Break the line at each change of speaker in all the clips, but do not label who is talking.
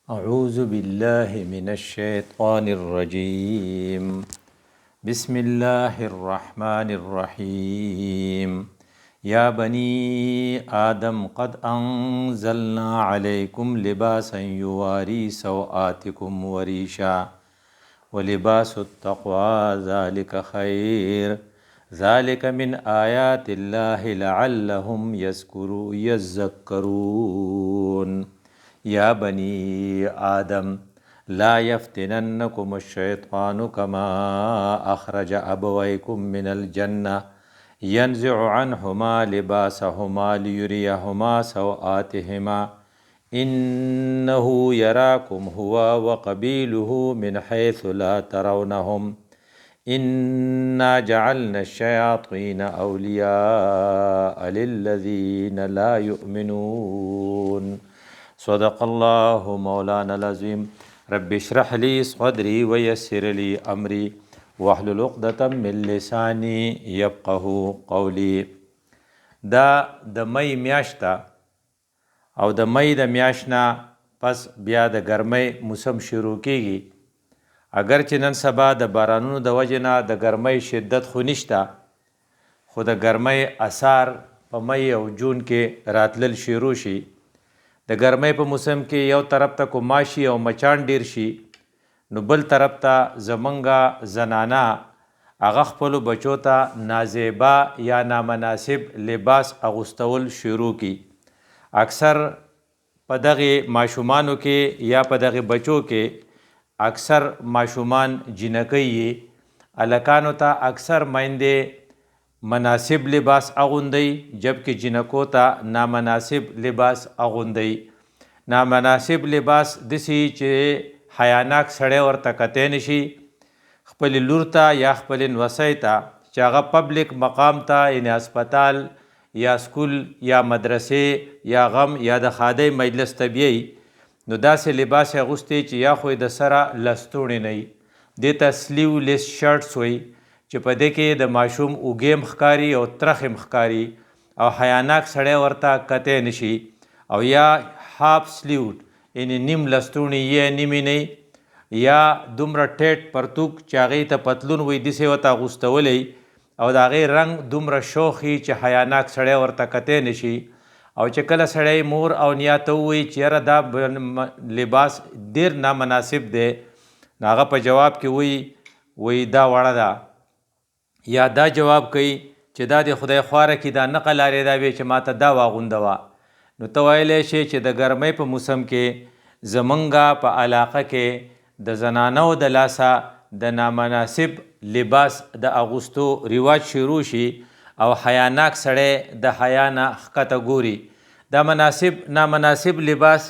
أعوذ بالله من الشيطان الرجيم. بسم الله الرحمن الرحيم. يا بني آدم قد أنزلنا عليكم لباسا يواري سوآتكم وريشا ولباس التقوى ذلك خير ذلك من آيات الله لعلهم يذكرون. يا بني آدم لا يفتننكم الشيطان كما أخرج أبويكم من الجنة ينزع عنهما لباسهما ليريهما سوآتهما إنه يراكم هو وقبيله من حيث لا ترونهم إنا جعلنا الشياطين أولياء للذين لا يؤمنون. صدق الله مولانا العظيم. رب اشرح لي صدري ويسر لي أمري واحلل عقدة من لساني يفقه قولي. دا د مئی میاشته او د مئی د میاشتنا پس بیا د ګرمۍ موسم شروع کیږي. اگر چې نن سبا د بارانونو د وجې نه د ګرمۍ شدت خو نشته، خو د ګرمۍ اثار په مئی او جون کې راتلل شروع شي. د ګرمۍ په موسم کې یو طرف ته کوماشي او مچان ډیر شي، نو بل طرف ته زمونږ زنانه هغه خپلو بچو ته نازیبا یا نامناسب لباس اغوستول شروع کی. اکثر په دغې ماشومانو کې یا په دغې بچو کې اکثر ماشومان جنکۍ یې، الکانو ته اکثر میندې مناسب لباس اغوندی جبکې جنکو ته نامناسب لباس اغوندی. نامناسب لباس دسی چې حیاناک سړی ورته کتی نشي، خپل لور ته یا خپل نوسۍ ته چې هغه پبلک مقام ته یعنی اسپتال یا سکول یا مدرسې یا غم یا د ښادۍ مجلس ته بیایي، نو داسې لباس یې اغوستی چې یا خو د سره لستوڼې نه وي، دې ته سلیو لیس شرټس وایي چې په دې کې د ماشوم اوږې ښکاري او ترخې ښکاري او حیاناک سړی ورته کتی نشي، او یا هاف سلیوډ یعنی نیم لستوڼي یې نیمې نه، یا دومره ټیټ پرتوک چې هغې ته پتلون وایي داسې ورته اغوستولی او د هغې رنګ دومره شوخ وي چې حیاناک سړی ورته کتی نشي. او چې کله سړی مور او نیا ته ووایي چې یاره دا لباس ډېر نامناسب دی، نو هغه په جواب کې وایي دا وړه ده، یا دا جواب کوي چې دا د خدای خواره کې دا نه قلارېدا وی چې ماته دا واغونده وه. نو ته ویلی شي چې د ګرمۍ په موسم کې زمونږ په علاقه کې د زنانو د لاسه د نامناسب لباس د اغوستو رواج شروع شي او حیاناک سړی د حیا نه ښکته ګوري. دا نامناسب لباس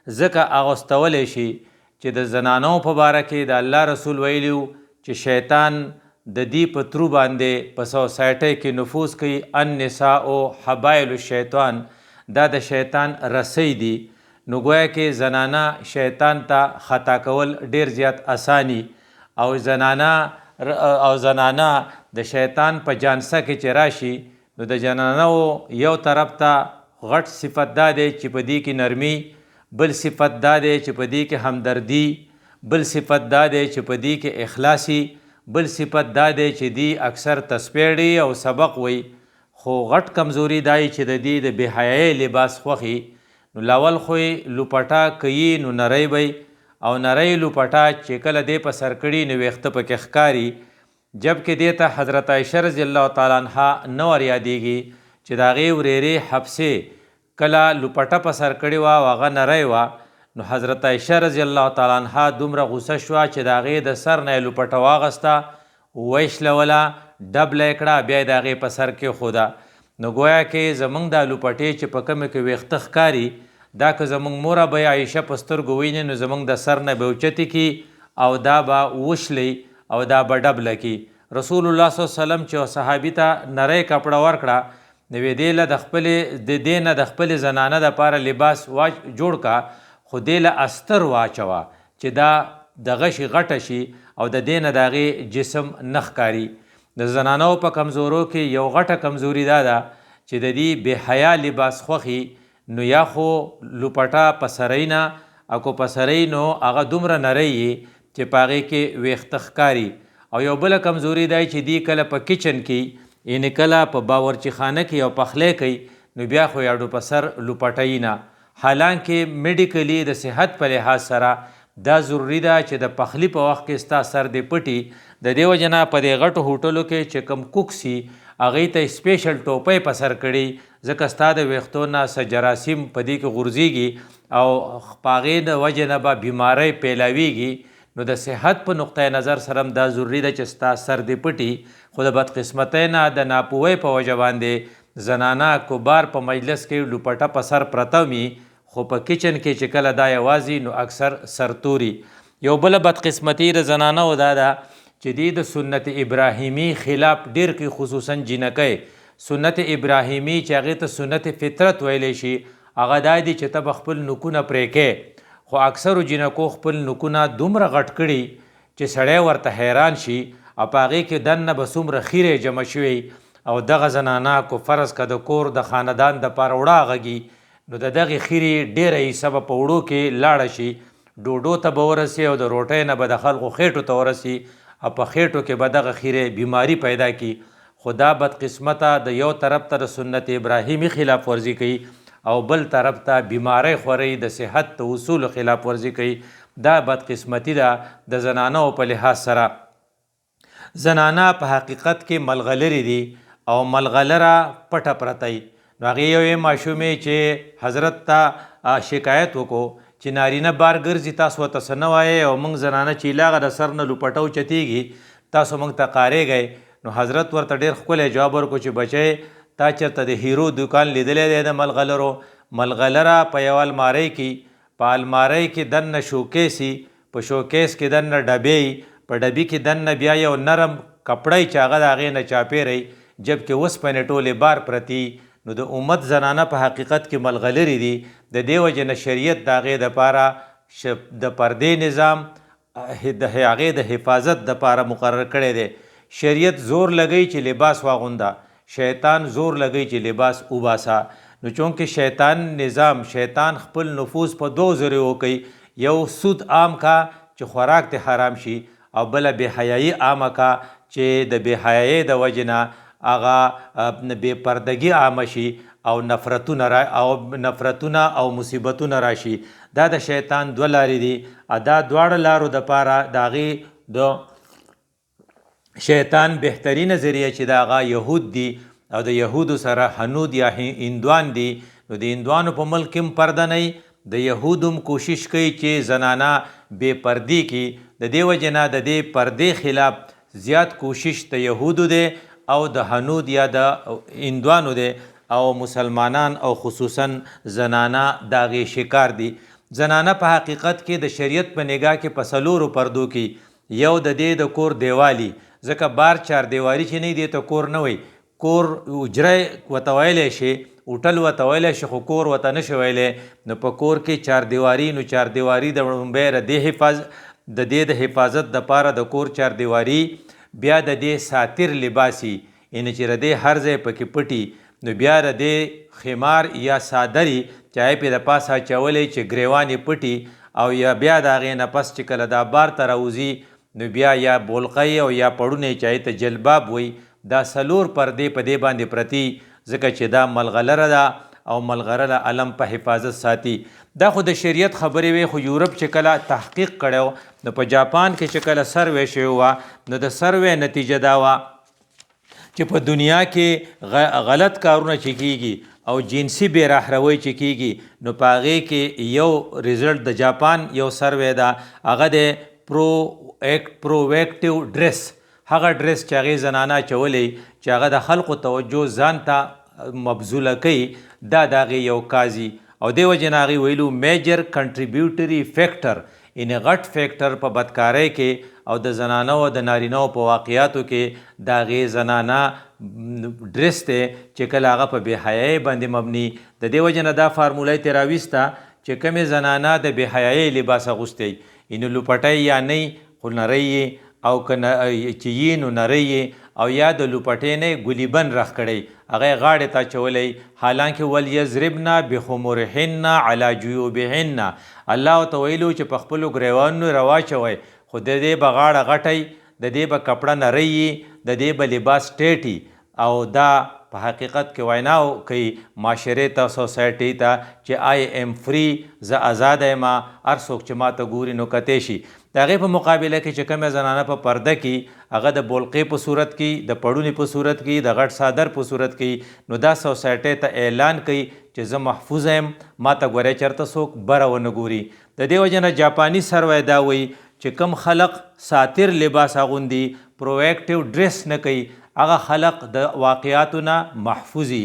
ځکه اغوستولی شي چې د زنانو په باره کې د الله رسول ویلیو چې شیطان د دې په ترو باندې په سوسایټۍ کې نفوذ کوي. النساء حبایل الشیطان، دا د شیطان رسی دی. نو گویا کې زنانه شیطان ته خطا کول ډیر زیات اسانی، او زنانه د شیطان په جانسه کې چې راشي، نو د جنانو یو طرف ته غټ صفت دا دی چې په دې کې نرمي، بل صفت دا دی چې په دې کې همدردي، بل صفت دا دی چې په دې کې اخلاصي، بل صفت دا دی چې دی اکثر تسپیړي او سبق وي. خو غټ کمزوري دای چې د دې د بې حیایۍ لباس خوښي، نو لاول خو یې لوپټه کوي نو نری وی، او نری لوپټه چې کله دې په سر کړي نو ویښته پکې ښکاري، جبکې دې ته حضرت عایشه رضی الله تعالی عنها نه ور یادېږي چې د هغې ورېرې حفصې کله لوپټه په سر کړې وه او هغه نری وه، نو حضرت عایشه رضی الله تعالی عنها دومره غوسه شوه چې د هغې د سر نه یې لوپټه واغسته، ویشلوله، ډبله یې کړه، بیا یې د هغې په سر کېښوده. نو گویا کې زمونږ دا لوپټې چې په کومه کې ویښته ښکاري، دا که زمونږ موره به یې عایشه په سترګو ویني نو زمونږ د سر نه به اوچتې کي او دا به وشلی او دا به ډبله کی. رسول الله صلی الله علیه وسلم چې صحابي ته نری کپړه ورکړه، نو یې دې له د دې نه د خپلې زنانه دپاره لباس جوړ کا، خو دې له استر واچوه چې دا دغه شي غټه شي او د دې نه د هغې جسم نه ښکاري. د زنانو په کمزورو کې یو غټه کمزوري دا ده چې د دې بې حیا لباس خوښي، نو یا خو لوپټه په سرۍ نه اکو پسرۍ نو هغه دومره نری چې په هغې کې ویښته ښکاري. او یو بله کمزوري دی چې دی کله په کچن کې یعنې کله په باورچي خانه کې یو پخلی کوي نو بیا خو یاډو په سر لوپټوي نه. حالانکې میډیکلی د صحت په لحاظ سره دا ضروري ده چې د پخلي په وخت کې ستا سر دې پټي. د دې وجه نه په دې غټو هوټلو کې چې کوم کوک سي هغوی ته سپیشل ټوپۍ په سر کړي ځکه ستا د ویښتو نه څه جراثیم په دې کې غورځېږي او په هغې د وجې نه به بیمارۍ پیلاویږي. نو د صحت په نقطه نظر سره هم دا ضروري ده چې ستا سر دې پټي. خو د بدقسمتۍ نه د ناپوهۍ په وجه باندې زنانه کبار په مجلس کې لوپټه په سر پرته وي خو په کچن کې چې کله دا یوازې نو اکثر سرتوري. یو بله بدقسمتي د زنانو دا ده چې دی د سنت ابراهیمي خلاف ډیر کوي، خصوصا جنکۍ. سنت ابراهیمي چې هغې ته سنت فطرت ویلی شي هغه دا دی چې ته به خپل نوکونه پرې کې. خو اکثرو جنکو خپل نوکونه دومره غټ کړي چې سړی ورته حیران شي او په هغې کې دننه به څومره خیرې جمع شوی او دغه زنانه کو فرض که د کور د خاندان دپاره وړه غږي نو د دغې خیرې ډیره حصه به په وړو کې لاړه شي، ډوډو ته به ورسي او د روټۍ نه به د خلکو خېټو ته ورسي او په خېټو کې به دغه خیرې بیماری پیدا کی. خو دا بدقسمته د یو طرف ته د سنت ابراهیمي خلاف ورزي کوي او بل طرف ته بیماری خوري د صحت د اصولو خلاف ورزي کوي. دا بدقسمتي ده د زنانو په لحاظ سره. زنانه په حقیقت کې ملغلرې دي او ملغلره پټه پرته وي. نو هغې یوې ماشومې چې حضرت ته شکایت وکړو چې نارینه بار ګرځي تاسو ورته څه نه وایئ او موږ زنانه چې ایلاغه د سر نه لوپټه اوچتېږي تاسو موږ ته قارېږئ. نو حضرت ورته ډېر ښکلی جواب ورکړو چې بچی تا چېرته د هیرو دکان لیدلی دی د ملغلرو؟ ملغلره په یوه المارۍ کې، په المارۍ کې دننه شوکیس وي، په شوکیس کې دننه ډبې، په ډبي کې دننه بیا یو نرم کپړی چې هغه د هغې نه چاپېری جبکې اوسپنې ټولې بار پرتي. نو د امت زنانه په حقیقت کې ملغلرې دي. د دې وجې نه شریعت د هغې دپاره د پردې نظام د هغې د حفاظت دپاره مقرر کړی دی. شریعت زور لګوي چې لباس واغونده، شیطان زور لګوي چې لباس وباسه. نو چونکې شیطان نظام شیطان خپل نفوذ په دو ذریعو کوي. یو سود عام کا چې خوراک ته حرام شي او بله بېحیایي عامه کا چې د بېحیایۍ د وجې نه هغه بې پردګي عامه شي او نفرتونه او مصیبتونه راشي. دا د شیطان دوه لارې دي. دا دواړه لارو دپاره د هغې د شیطان بهترینه ذریعه چې د هغه یهود دي او د یهودو سره حنود یا هندوان دي. نو د هندوانو په ملک هم پرده نه وي، د یهودو هم کوشش کوي چې زنانه بې پردي کړي. د دې وجې نه د دې پردې خلاف زیات کوشش د یهودو دی او د حنود یا د هندوانو دی او مسلمانان او خصوصا زنانه د هغې شکار دي. زنانه په حقیقت کې د شریعت په نگاه کې په څلورو پردو کې یو د دې د کور دیوالی، ځکه بار چار دیواری چې نه دی ته کور نه وي. کور اجره ورته ویلی شي، هوټل ورته ویلی شي خو کور ورته نه شي ویلی. نو په کور کې چار دیواری، نو چار دیواری د لومبی د حفاظت دپاره د کور چار دیواری، بیا د دې ساتر لباسي یعنې چې د دې هر ځای پکې پټي. نو بیا د دې خمار یا صادري چې هغې پې د پاسه اچولی چې ګریوان یې پټي او یا بیا د هغې نه پس چې کله دا بار ته راوځي نو بیا یا بولقی او یا پړونه چې هغې ته جلباب وایي. دا څلور پردې په دې باندې پرتي ځکه چې دا ملغلره ده او ملغلره علم په حفاظت ساتي. دا خو د شریعت خبرې وې، خو یورپ چې کله تحقیق کړی نو په جاپان کې چې کله سروې شوی وه نو د سروې نتیجه دا وه چې په دنیا کې غلط کارونه چې کیږي او جنسي بې رحروۍ چې کیږي نو په هغې کې یو ریزلټ د جاپان یو سروې ده هغه د پروویکټیو ډریس، هغه ډریس چې هغې زنانه اچولی چې هغه د خلقو توجه ځان ته مبذوله کوي، دا د هغې یو کازي او دې وجې نه هغې ویلو میجر کنټریبیوټري فیکټر یعنې غټ فیکټر په بدکارۍ کې او د زنانو او د نارینو په واقعاتو کې د هغې زنانه ډریس دی چې کله هغه په بېحیایۍ باندې مبني. د دې وجې نه دا فارموله یې ترې راویسته چې کومې زنانه د بېحیایۍ لباس اغوستی یعنې لوپټۍ یا نه خو نری او که چې یې نو نری او یا د لوپټۍ نه ګلیبن رخ کړی هغه یې غاړې ته اچولی. حالانکه ولیضربن بخمرهن علی جیوبهن، الله ورته ویلو چې په خپلو ګریوانو رواچوئ، خو د دې به غاړه غټئ، د دې به کپړه نری وي، د دې به لباس ټیټ او دا په حقیقت کې ویناو کوي معاشرې ته، سوسایټي ته چې آی ایم فری، زه آزاده یم، هر څوک چې ما ته ګوري نو کتی شي. د هغې په مقابله کې چې کومه زنانه په پرده کې هغه د بولقې په صورت کې، د پړونې په صورت کې، د غټ صادر په صورت کې، نو دا سوسایټي ته اعلان کوي چې زه محفوظ یم، ما ته ګورې چېرته څوک بره ونه ګوري. د دې وجې نه جاپاني سروی دا وایي چې کوم خلق ساتر لباس اغوندي، پرویکټیو ډریس نه کوي، هغه خلق د واقعاتو نه محفوظي،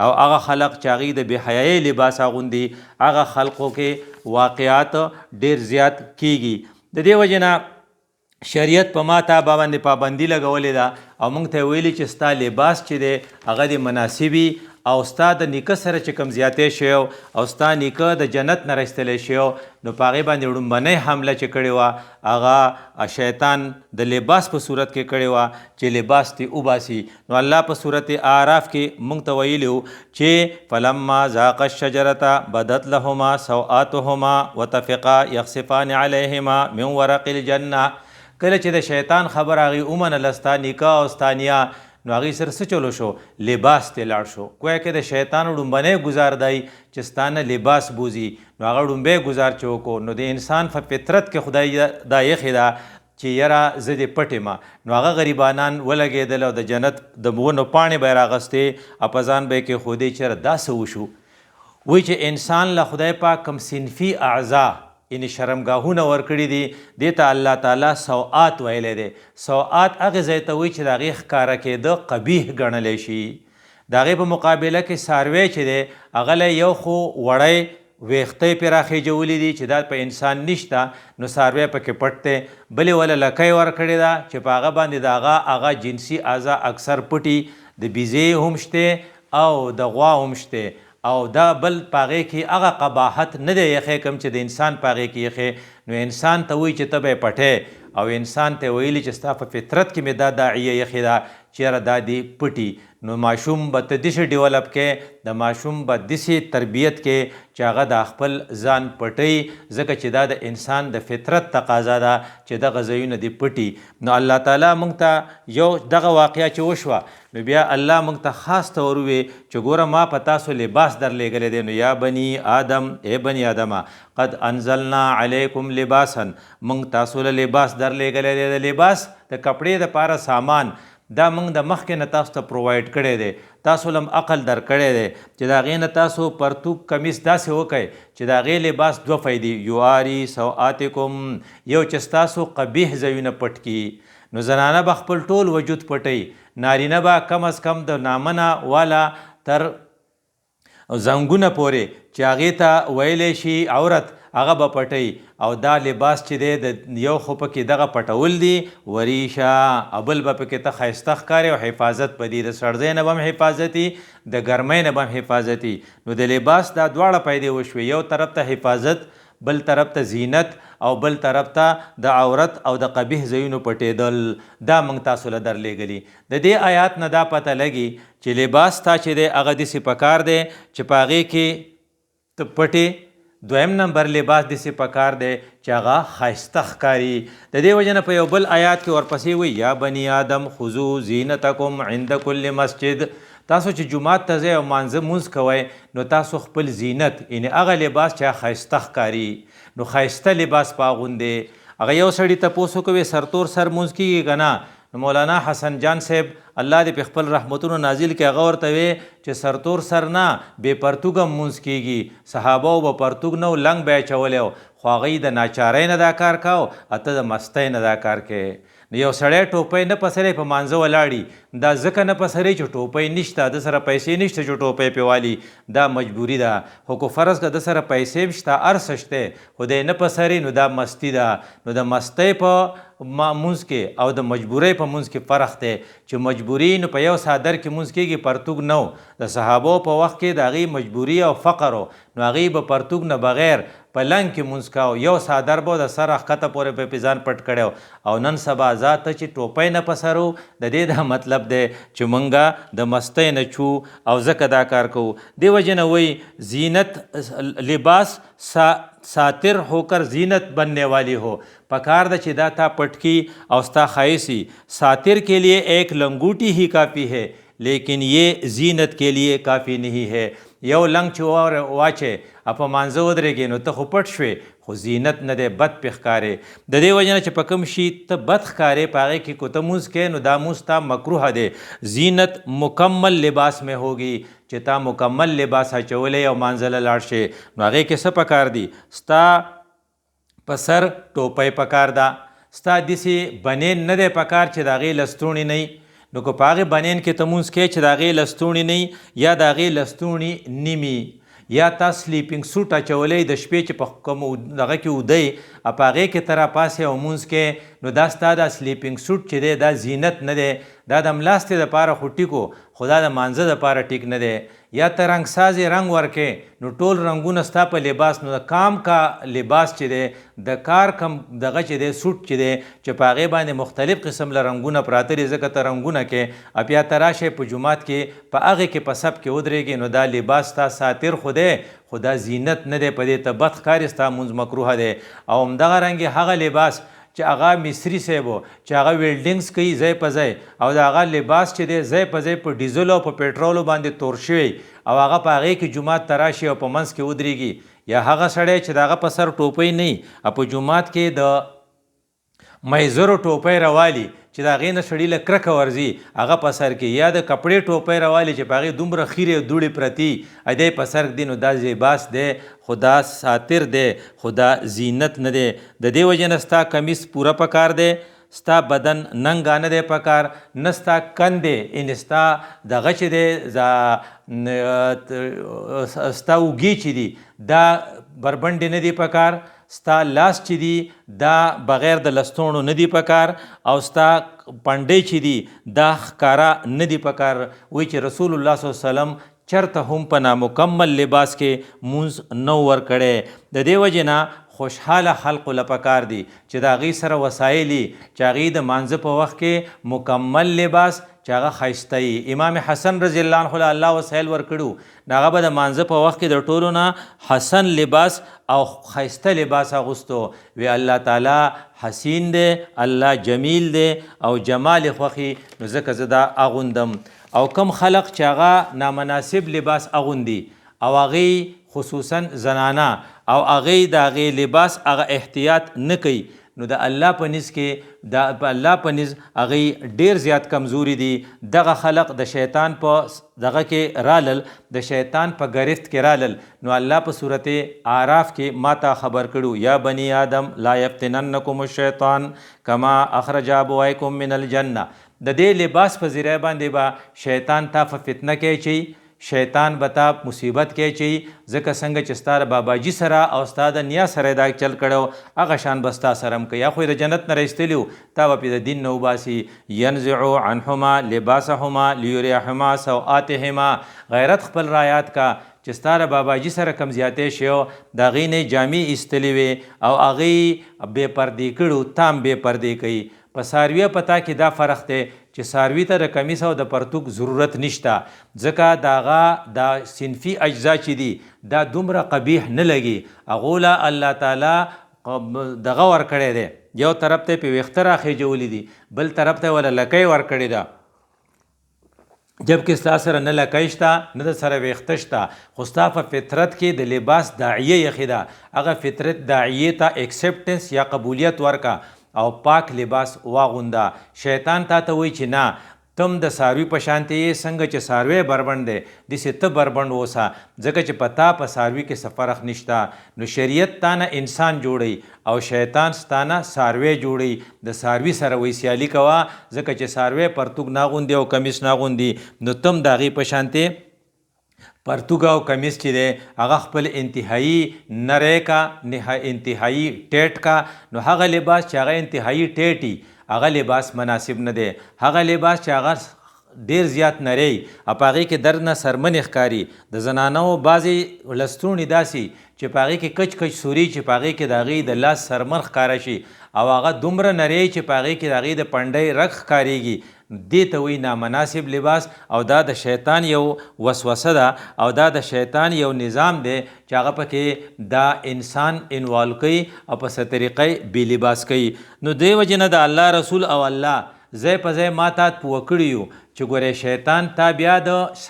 او هغه خلق چې هغوی د بې حیایۍ لباس اغوندي هغه خلقو کې واقعات ډیر زیات کیږي. د دې وجې نه شریعت په ما تا باندې پابندي لګولې ده او موږ ته ویلي چې ستا لباس چې دی هغه د مناسبي او ستا د نیکه سره چې کوم زیاتی شوی او ستا نیکه د جنت نه رایستلی شوی نو په هغې باندې وړومبنۍ حمله چې کړې وه هغه شیطان د لباس په صورت کې کړې وه چې لباس دې وباسي. نو الله په صورت اعراف کې موږ ته ویلي چې فلما ذاق الشجرة بدت لهما سوآتهما وطفقا یخصفان علیهما من ورق الجنه. کله چې د شیطان خبر هغې ومنله ستا نیکه او ستا نیا نو هغې سره څه چلو شو؟ لباس ته لاړ شو. گویا کې د شیطان وړومبنی ګزار دی چې ستا نه لباس بوزي، نو هغه وړومبی ګزار چې وکړو نو د انسان په فطرت کې خدای دا یخې ده چې یره زه دې پټ یم، نو هغه غریبانان ولګېدل او د جنت د ونو پاڼې به یې راغستې او په ځان به یې کېښودې چې یره دا څه وشو. وایي چې انسان له خدای پاک کوم صنفي اعضا یعنی شرمګاهونه ورکړي دي، دې ته الله تعالی سوآت ویلی دی. سوآت هغې ځای ته وایي چې د هغې ښکاره کېده قبیح ګڼلی شي. د هغې په مقابله کې څاروی چې دی هغه له یو خو وړی ویښته یې پرې راخېجولي دي چې دا په انسان نشته، نو څاروی پکې پټ دی. بلې وله لکۍ ورکړې ده چې په هغه باندې د هغه جنسي اعضا اکثر پټي، د بیزې هم شته او د غوا هم شته، او دا بل په هغې کې هغه قباحت نه دی یخی کوم چې د انسان په هغې کې یخی. نو انسان ته وایي چې ته به یې پټې، او انسان ته ویلي چې ستا په فطرت کې مې دا داعیه یخې ده چې یاره دا دې پټي. نو ماشوم به ته داسې ډیولپ کې، د ماشوم به داسې تربیت کې چې هغه د خپل ځان پټوي، ځکه چې دا د انسان د فطرت تقاضا ده چې دغه ځایونه دې پټي. نو الله تعالی موږ ته یو دغه واقعه چې وشوه نو بیا الله موږ ته خاص طور ووی چې ګوره ما په تاسو لباس درلیږلی دی. نو یا بني آدم، ای بني آدمه قد انزلنا علیکم لباسا، موږ تاسو له لباس درلیږلی دی. د لباس د کپړې دپاره سامان دا موږ د مخکې نه تاسو ته پرووایډ کړی دی، تاسو له عقل در کړی دی چې د هغې نه تاسو پرتوب کمیس داسې وکئ چې د هغې لباس دوه فایدې، یواري سوآتکم، یو چې ستاسو قبیح ځایونه پټ کړي. نو زنانه به خپل ټول وجود پټوي، نارینه به کم از کم د نامنه والا تر زنګونه پورې چې هغې ته ویلی شي عورت هغه به پټوي. او دا لباس چې دی د یو خو پکې دغه پټول دي وریشه، او بل به پکې ته ښایسته ښکاري او حفاظت به دي، د سړځۍ نه به هم حفاظتي، د ګرمۍ نه به هم حفاظتي. نو د لباس دا دواړه پیدې وشوې، یو طرف ته حفاظت، بل طرف ته زینت، او بل طرف ته د عورت او د قبیح ځایونو پټېدل. دا موږ تاسو له درلیږلي. د دې آیات نه دا پته لګي چې لباس تا چې دی هغه داسې پکار دی چې په هغې کې ته پټې. دویم نمبر لباس داسې پکار دی چې هغه ښایسته ښکاري. د دې وجې نه په یو بل آیات کې ورپسې وایي یا بني آدم خذو زینتکم عند کل مسجد. تاسو چې جومات ته ځئ او مانځه مونځ کوئ نو تاسو خپل زینت یعنې هغه لباس چې هغه ښایسته ښکاري، نو ښایسته لباس په اغوندې. هغه یو سړي تپوس وکوي سرتور سر مونځ کېږي که نه؟ نو مولانا حسن جان صاحب الله دې په خپل رحمتونو نازل کې هغه ورته وی چې سرتور سر نه بې پرتوګ هم مونځ کېږي. صحابو به پرتوګ نه و لنګ به یې اچولی و، خو هغوی د ناچارۍ نه دا کار کوو، ته د مستۍ نه دا کار کوې. نو یو سړی ټوپۍ نه په سری په مانځه ولاړي، دا ځکه نه په سری چې ټوپۍ نشته، د سره پیسې نشته چې ټوپۍ پې والي، دا مجبوري ده. خو که فرض که د سره پیسې هم شته، هر څه شته، خو دی نه په سري، نو دا مستی ده. نو د مستۍ په مونځ کې او د مجبورۍ په مونځ کې فرق دی چې مجبوري نو په یو څادر کې مونځ کېږي، پرتوګ نه و. د صحابو په وخت کې د هغې مجبوري او فقر و، نو هغې به پرتوګ نه بغیر په لنګ کې مونځ کاو، یو څادر به د سره ښکته پورې په ځان پټ کړی. او نن سبا ذاته چې ټوپۍ نه په سر و، د دې دا مطلب دی چې مونږ د مستۍ نه چو او ځکه دا کار کوو. دې وجې نه وایي زینت لباس ساتر होकर जीनत बनने वाली हो पकार द چې دا تا पटकी او ستا خایسی ساتر के लिए एक लंगूटी ही काफ़ी है लेकिन ये जीनत के लिए काफ़ी नहीं है یو لنګ چې واچې په مانځه ودرېږې نو ته خو پټ شوې خو زینت نه دی بد پې ښکارې د دې وجه نه چې په کوم شي ته بد ښکارې په هغې کې که ته مونځ کوې نو دا مونځ تا مکروه دی زینت مکمل لباس میں ہوگی چې تا مکمل لباس اچولی او مانځله لاړ شې نو هغې کې څه پکار دي ستا په سر ټوپۍ پکار ده ستا داسې بنین نه دی پکار چې د هغې لستوڼي نه نو که په هغې بنین کې ته مونځ کوې چې د هغې لستوڼي نه یا د هغې لستوڼي نیمي یا تا سلیپینګ سوټ اچولی د شپې چې په کوم دغه کې ودی په هغې کې ته راپاسې او مونځ کې نو دا ستا دا سلیپینګ سوټ چې دی دا زینت نه دی دا د ملاستې دپاره خو ټیکو خو دا د مانځه دپاره ټیک نه دی یا ته رنګ سازې رنګ ورکې نو ټول رنګونه ستا په لباس نو د کام کا لباس چې دی د کار کم دغه چې دی سوټ چې دی چې په هغې باندې مختلف قسم له رنګونه پراته دي ځکه ته رنګونه کې بیا ته راشئ په جومات کې په هغې کې په سب کې ودرېږې نو دا لباس ستا ساتر خو دی خو دا زینت نه دی په دې ته بد ښکاري ستا مونځ مکروه دی او همدغه رنګې هغه لباس چې هغه مصري صاحب چې هغه ویلډینګز کوي ځای په ځای او د هغه لباس چې دی ځای په ځای په ډیزل او په پټرولو باندې تور شوی او هغه په هغې کې جومات ته راشي او په منځ کې ودرېږي یا هغه سړی چې د هغه په سر ټوپۍ نه وي په جومات کې د میزرو ټوپۍ روالي چې د هغې نه سړي له کرکه ورځي هغه په سر کې یا د کپړې ټوپۍ روالي چې په هغې دومره خیرې دوړې پرتي دی په سر دی نو دا لباس دی خو دا ساتر دی خو دا زینت نه دی د دې وجې نه ستا کمیس پوره پکار دی ستا بدن ننګا نه دی پکار نه ستا کندې ان ستا دغه چې دی ستا اوږې چې دي دا بربنډې نه دي پکار ستا لاس چې دي دا بغیر د لستوڼو نه دي پکار او ستا پنډۍ چې دي دا ښکاره نه دي پکار وایي چې رسول الله صلی الله علیه وسلم چرته هم په نامکمل لباس کې مونځ نه ورکړی د دې وجې نه خوشحاله خلقو له پکار دي چې د هغې سره وسایل چې هغې د مانځه په وخت کې مکمل لباس چې هغه ښایسته وي امام حسن رضی الله عنه له الله وسایل ورکړو نو هغه به د مانځه په وخت کې د ټولو نه حسن لباس او ښایسته لباس اغوستو وی الله تعالی حسین دی الله جمیل دی او جمال یې خوښي نو ځکه زه دا اغوندم او کم خلق چې هغه نامناسب لباس اغوندي او هغې خصوصا زنانه او هغې د هغې لباس هغه احتیاط نه کوي نو د الله په نزد کې د الله په نزد هغې ډېر زیات کمزوري دي دغه خلق د شیطان په دغه کې رالل د شیطان په گرفت کې رالل نو الله په صورت اعراف کې ما ته خبر کړو یا بني آدم لا یفتننکم الشیطان کما اخرج ابویکم من الجنه د دې لباس په ذریعه باندې به شیطان تا په فتنه کې چي شیطان به تا مصیبت کې چي ځکه څنګه چې ستا د باباجي سره او ستا د نیا سره دا چل کړو هغه شان به ستا سره هم کوي یا خو د جنت نه رایستلي وو تا به پرې د دین نه وباسي ینزعو عنهما لباسهما لیریحما سوآتهما غیرت خپل رایات کا چې ستا د باباجي سره کم زیاتې شی و د هغې نه جامې ایستلې وې او هغې بې پردې کړو تا هم بې پردې کوي په سارویه پتا کې دا فرق دی چې ساروي ته د کمیس او د پرتوک ضرورت نشته ځکه د هغه دا صنفي اجزا چې دي دا دومره قبیح نه لګي هغو له الله تعالی دغه ورکړی دی یو طرف ته پې ویښته راخېجولي دي بل طرف ته وله لکۍ ورکړې ده جبکې ستا سره نه لکۍ شته نه د سره ویښته شته خو ستا په فطرت کې د لباس داعیه یخې ده هغه فطرت داعیې ته اکسپټنس یا قبولیت ورکه او پاک لباس واغونده شیطان تا ته وایي چې نه تم د ساروي په شانتې یې څنګه چې ساروی بربند دی داسې ته بربند اوسه ځکه چې په تا په ساروي کې څه فرق نشته نو شریعت تا نه انسان جوړوي او شیطان ستا نه ساروی جوړوي د ساروي سره وایي سیالي کوه ځکه چې ساروی پرتوک ناغوندي او کمیس ناغوندي نو تم د هغې په شانتې پرتوګ او کمیس چې دی هغه خپل انتهایی نری کا انتهایی ټیټ کا نو هغه لباس چې هغه انتهایی ټیټي هغه لباس مناسب نه دی هغه لباس چې هغه ډیر زیات نری په هغې کې در نه سرمنې ښکاري د زنانو بعضې لستوڼي داسې چې په هغې کې کچ کچ سوري چې په هغې کې د هغې د لاس سرمن ښکاره شي او هغه دومره نری چې په هغې کې د هغې د پنډۍ رګ ښکارېږي دې ته وایي نامناسب لباس، او دا د شیطان یو وسوسه ده او دا د شیطان یو نظام دی چې هغه پکې دا انسان انوالو کوي او په څه طریقه بې لباس کوي. نو دې وجې نه د الله رسول او الله ځای په ځای ما تا پوه کړي یو چې ګورې شیطان تا بیا د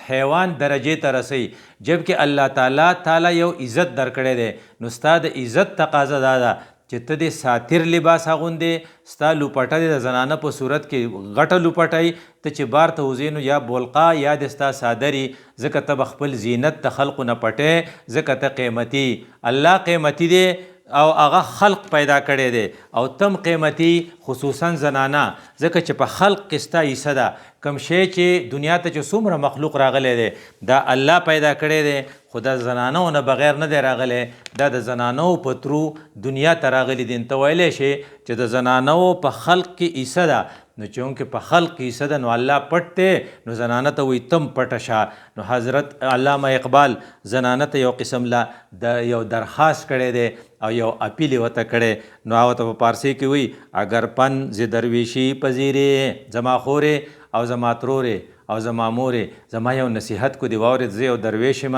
حیوان درجې ته رسوي، جبکې الله تعالی یو عزت درکړی دی. نو ستا د عزت تقاضا دا ده چې ته دې ساتر لباس اغوندې، ستا لوپټه دې د زنانه په صورت کې غټه لوپټی، ته چې بار ته وځې نو یا بولقا یا د ستا صادري، ځکه ته به خپل زینت د خلقو نه پټې، ځکه ته قیمتي. الله قیمتي دی او هغه خلق پیدا کړی دی او تم قیمتي، خصوصا زنانه، ځکه چې په خلق کې ستا حصه ده. کوم شی چې دنیا ته چې څومره مخلوق راغلی دی دا الله پیدا کړی دی، خو د زنانو نه بغیر نه دی راغلی، دا د زنانو په ترو دنیا ته راغلی دي. ته ویلی شي چې د زنانو په خلق کې حصه ده، نو چونکې په خلق کې حصه ده نو الله پټ دی، نو زنانه ته وایي تم پټه شه. نو حضرت علامه اقبال زنانه ته یو قسم لا د یو درخواست کړی دی او یو اپیل یې ورته کړی، نو هغه ته په پارسي کې وایي اگر پن ز درویشي پذیرې زما خورې او زما ترورې او زما مورې، زما یو نصیحت کو دی واورېد، زه یو درویش یم،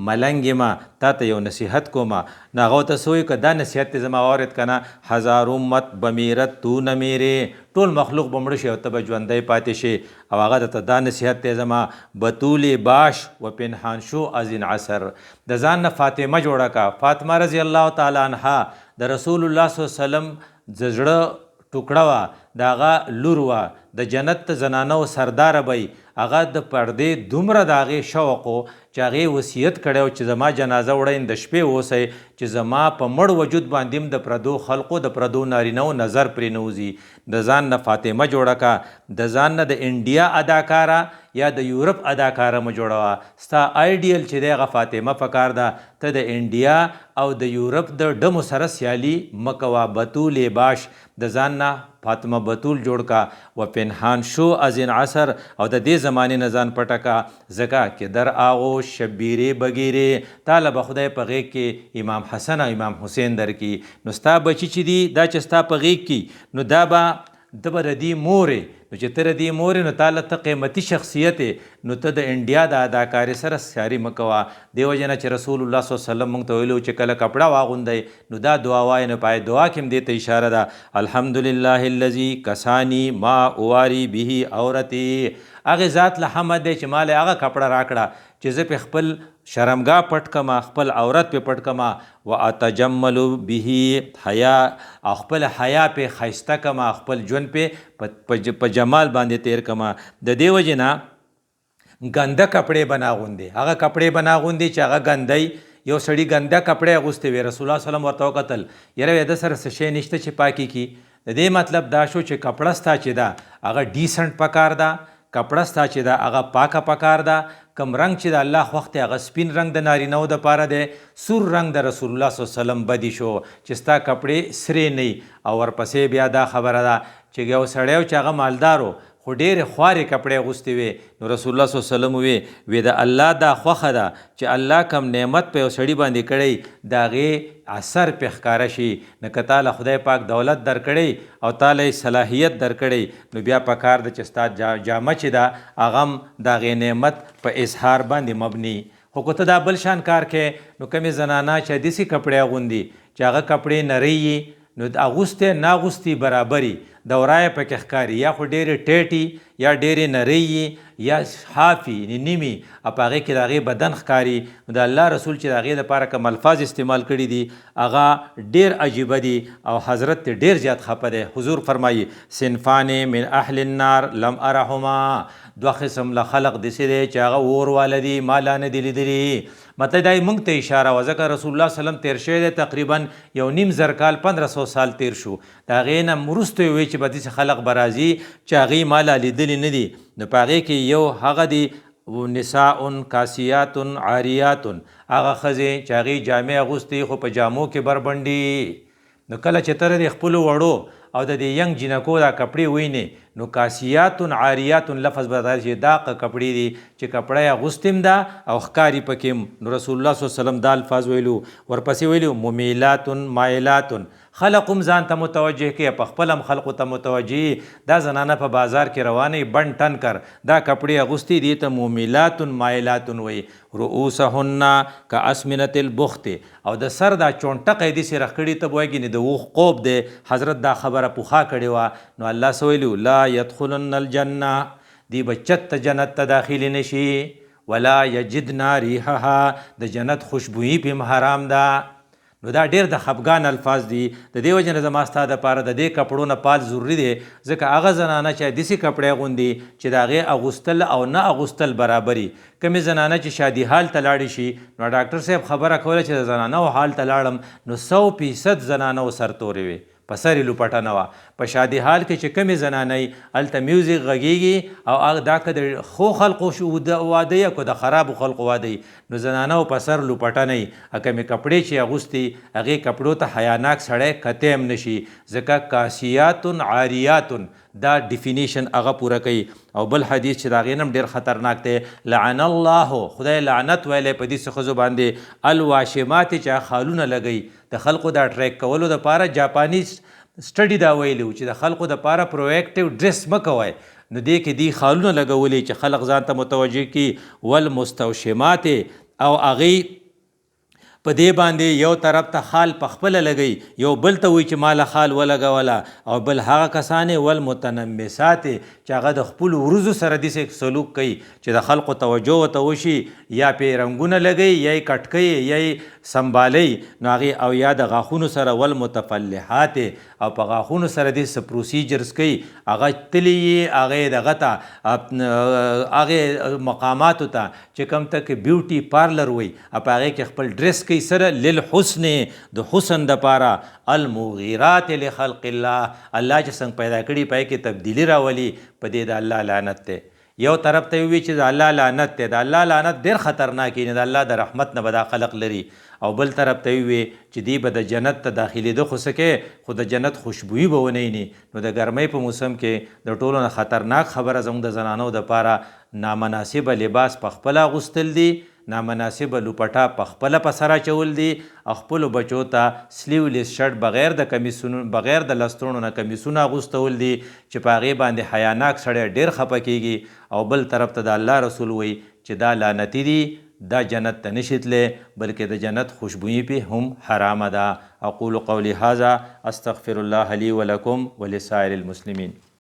ملنګ یم، تا ته یو نصیحت کوم. نو هغه ورته څه وایي که دا نصیحت دی زما واورېد که نه، هزار امت بمیرت تو نه میرې، ټول مخلوق به مړه شي او ته به ژوندی پاتې شي. او هغه درته دا نصیحت دی زما، بطول باش و پنهان شو از این عصر، د ځان نه فاطمه جوړه کا. فاطمه رضی الله تعالی عنها د رسول الله صلی الله علیه وسلم د زړه ټوکړه وه، د هغه لور وه، د جنت زنانو سرداره به هغه د پردې دومره د هغې شوق و چې هغې وصیت کړی و چې زما جنازه وړئ د شپې اوسئ چې زما په مړ وجود باندې هم د پردو خلقو د پردو نارینهو نظر پرې نه وځي. د ځان نه فاطمه جوړه کا، د ځان نه د انډیا اداکاره یا د یورپ اداکاره مه جوړوه. ستا آیډیل چې دی هغه فاطمه پکار ده، ته د انډیا او د یورپ د ډمو سره سیالي مه کوه. بطول باش، د ځان نه فاطمه بطول جوړ کا. و پنهان شو از این عصر، او د دې زمانې نه ځان پټه کا، ځکه که در آغوش شبیرې بګیرې، تاله به خدای په غیږ کې امام حسن او امام حسین درکي. نو ستا بچي چې دي دا چې ستا په غیږ کې، نو دا به د به د دې مورې، نو چې ته د دې مورې نو تاله ته قیمتي شخصیت یې، نو ته د انډیا د اداکارې سره سیاري مه کوه. دې وجې نه چې رسول الله صلی الله علیه وسلم موږ ته ویلي چې کله کپړه واغوندئ نو دا دعا وایئ، نو په دعا کې هم دې ته اشاره ده، الحمدلله الذي کسانی ما اواری به عورتي. هغې ذات له حمد دی چې ماله هغه کپړه راکړه چې زه پې خپل شرمګاه پټ کما، خپل عورت پې پټ کما، و اتجمل به حیا، او خپل حیا پې ښایسته کما، خپل ژوند پې په جمال باندې تیر کما. د دې وجې نه ګنده کپړې به ناغوندې، هغه کپړې به ناغوندې چې هغه ګندی. یو سړي ګنده کپړې اغوستې وې، رسول الله صلی الله علیه وسلم ورته وکتل، یاره د سره څه شی نشته چې پاکي کي. د دې مطلب دا شو چې کپړه ستا چې ده هغه ډیسنټ پکار ده، کپړه ستا چې ده هغه پاکه پکار ده. کم رنګ چې د الله خوښ دی هغه سپین رنګ د نارینهو دپاره دی، سور رنګ د رسول الله صلی الله علیه وسلم بدي شو چې ستا کپړې سرې نه. او ورپسې بیا دا خبره ده چې یو سړی و چې هغه مالدار و خو ډېرې خوارې کپړې اغوستې وې، نو رسول الله صلی الله علیه وسلم وی د الله دا خوښه ده چې الله کم نعمت په یو سړي باندې کړی د هغې اثر پې ښکاره شي. نو که تاله خدای پاک دولت درکړی او تاله صلاحیت درکړی، نو بیا پکار ده چې ستا جامه چې ده هغه هم د هغې نعمت په اظهار باندې مبني. خو که ته دا بل شان کار کې، نو کمې زنانه چې داسې کپړې اغوندي چې هغه کپړې نری، نو اغوستې ناغوستې برابري، دورای پکې ښکاري، یا خو ډېرې ټیټي یا ډېرې نری یا حافي نیمي، او په هغې کې د هغې بدن ښکاري. نو د الله رسول چې د هغې دپاره کوم الفاظ استعمال کړي دي هغه ډېر عجیبه دي، او حضرت ته ډېر زیات خفه دی. حضور فرمایي صنفان من اهل النار لم ارهما، دوه قسم له خلق داسې دی چې هغه اور واله دي، ما لا نه دي لیدلي. مطلب دا موږ ته اشاره وه، ځکه رسول الله صلی الله علیه وسلم تیر شوی دی تقریبا 1.5 کال 1500 سال تیر شو، د هغې نه وروسته یې وایي چې به داسې خلق به راځي چې هغې ما لا لیدلي نه دي. نو په هغې کې یو هغه دي نساء کاسیات عاریات، هغه ښځې چې هغې جامې اغوستې خو په جامو کې بربنډي. نو کله چې ته د خپلو وړو او د دې ینګ جنکو دا کپړې وینې، نو کاسیات عاریات لفظ به دا چې دا کپړې دي چې کپړه یې اغوستې هم ده او ښکاري پکې. نو رسول الله صلی الله علیه وسلم دا الفاظ ویلو، ورپسې ویلو ممیلات مایلات، خلق هم ځان ته متوجه کې، په خپل هم خلقو ته متوجه. دا زنانه په بازار کې روانې بن ټن کر دا کپړې اغوستي دي ته مومیلات مایلات وي. رؤوسهن کاسمنة البخت، او د سر دا چونټقې دي سره کړي ته وایي نه د وخ قوب دی. حضرت دا خبره پوخا کړې وه نو الله سویلو لا يدخلن الجنه، دی بچت جنت ته داخلي نشي. ولا یجدنا ریحها، د جنت خوشبویي پم حرام ده. نو دا ډېر د خفګان الفاظ دي. د دې وجې نه زما ستا دپاره د دې کپړو نه پال ضروري دی، ځکه هغه زنانه چې داسې کپړې اغوندي چې د هغې اغوستل او نه اغوستل برابري. کمې زنانه چې شادي حال ته لاړې شي نو ډاکټر صاحب خبره کوله چې د زنانو حال ته لاړم نو 100% زنانو سرتورې وي، په سر یې لوپټه نه وه. په شادي حال کې چې کمې زنانۍ هلته میوزیک غږیږي او دا که د ښو خلقو واده یا که د خرابو خلقو واده نو زنانو په سر لوپټه نه وي. کمې کپړې چې اغوستي هغې کپړو ته حیاناک سړی کتی هم نشي، ځکه کاسیات عاریات دا ډیفینیشن هغه پوره کوي. او بل حدیث چې د هغې نه هم ډېر خطرناک دی، لعن الله، خدای لعنت ویلی په دې ښځو باندې، الواشمات چې خالونه لګوي د خلقو د اټریک کولو دپاره. جاپاني سټډي دا ویلي و چې د خلقو دپاره پرویکټیو ډریس مه کوئ. نو دې کې دی خالونه لګولي چې خلق ځان ته متوجه کړي. والمستوشمات، او هغې په دې باندې یو طرف ته خال په خپله لګوي، یو بل ته وایي چې ماله خال ولګوله. او بل هغه کسانې والمتنمسات چې هغه د خپلو وروځو سره داسې سلوک کوي چې د خلقو توجه ورته وشي، یا پې رنګونه لګوي یا یې کټ کوي یا یې سنبالوي نو هغې، او یا د غاښونو سره والمتفلحات، او په غاښونو سره داسې پروسیجرز کوي هغه تلي یې هغې دغه ته هغې مقاماتو ته چې کوم ته کې بیوټي پارلر وایي، په هغې کې خپل ډریس کوي سره للحسن، د حسن دپاره. المغیرات لخلق الله، الله چې څنګه پیدا کړي پای کې تبدیلي راولي، په دې د الله لعنت دی. یو طرف ته وي چې د الله لعنت دی، د الله لعنت ډېر خطرناک دی، د الله د رحمت نه به دا خلق لري. او بل طرف ته وي چې دی به د جنت ته داخلېده خو څه کوي، خو د جنت خوشبویي به ونه ویني. نو د ګرمۍ په موسم کې د ټولو نه خطرناک خبره زموږ د زنانو دپاره نامناسبه لباس په خپله اغوستل دي، نامناسبه لوپټه په خپله په سر اچول دي، او خپلو بچو ته سلیولیس شرټ بغیر د کمیسونو بغیر د لستوڼو نه کمیسونه اغوستول دي چې په هغې باندې حیاناک سړی ډېر خفه کېږي. او بل طرف ته د الله رسول وایي چې دا لعنتي دي، دا جنت ته نشي تللی، بلکې د جنت خوشبویي پې هم حرامه ده. اقول قولي هذا استغفر الله لي ولكم ولسائر المسلمين.